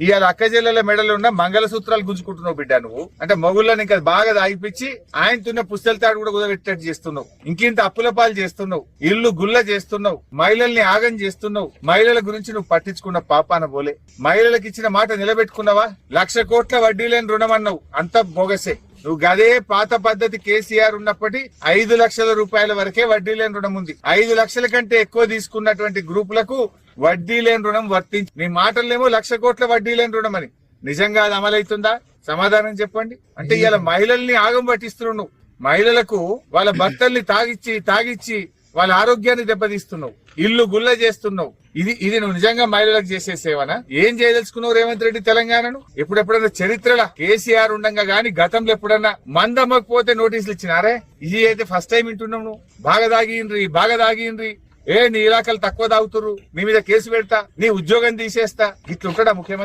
ఇవాళ అక్కజెల్లెల మెడలో ఉన్న మంగళసూత్రాలు గుంజుకుంటున్నావు బిడ్డ నువ్వు. అంటే మొగుళ్ళని ఇంకా బాగా దాగిపించి ఆయనతున్న పుస్తల తాడు కూడా కుదబెట్టేట్టు చేస్తున్నావు. ఇంకింత అప్పుల పాలు చేస్తున్నావు, ఇల్లు గుల్ల చేస్తున్నావు, మహిళల్ని ఆగం చేస్తున్నావు. మహిళల గురించి నువ్వు పట్టించుకున్న పాపాన పోలే. మహిళలకు ఇచ్చిన మాట నిలబెట్టుకున్నావా? 1,00,000 కోట్ల వడ్డీ లేని రుణం అన్నావు, అంత బోగసే. నువ్వు గదే పాత పద్ధతి కేసీఆర్ ఉన్నప్పటి 5 లక్షల రూపాయల వరకే వడ్డీ లేని రుణం ఉంది. 5 లక్షల కంటే ఎక్కువ తీసుకున్నటువంటి గ్రూపులకు వడ్డీ లేని రుణం వర్తించి నీ మాటల్లేమో 1,00,000 కోట్ల వడ్డీ లేని రుణం అని. నిజంగా అది అమలవుతుందా? సమాధానం చెప్పండి. అంటే ఇవాళ మహిళల్ని ఆగం పట్టిస్తున్నావు నువ్వు. మహిళలకు వాళ్ళ భర్తల్ని తాగిచ్చి వాళ్ళ ఆరోగ్యాన్ని దెబ్బతీస్తున్నావు, ఇల్లు గుల్ల చేస్తున్నావు. ఇది నువ్వు నిజంగా మహిళలకు చేసే సేవనా? ఏం చేయదలుచుకున్నావు రేవంత్ రెడ్డి తెలంగాణను? ఎప్పుడెప్పుడైనా చరిత్రలో కేసీఆర్ ఉండగా గానీ గతంలో ఎప్పుడన్నా మందమ్మకపోతే నోటీసులు ఇచ్చినారే? ఇది అయితే ఫస్ట్ టైం వింటున్నావు నువ్వు. బాగా దాగిండ్రి నీ ఇలాకలు తక్కువ తాగుతుర్రు, నీ మీద కేసు పెడతా, నీ ఉద్యోగం తీసేస్తా, ఇట్లుంటాడా ముఖ్యమంత్రి?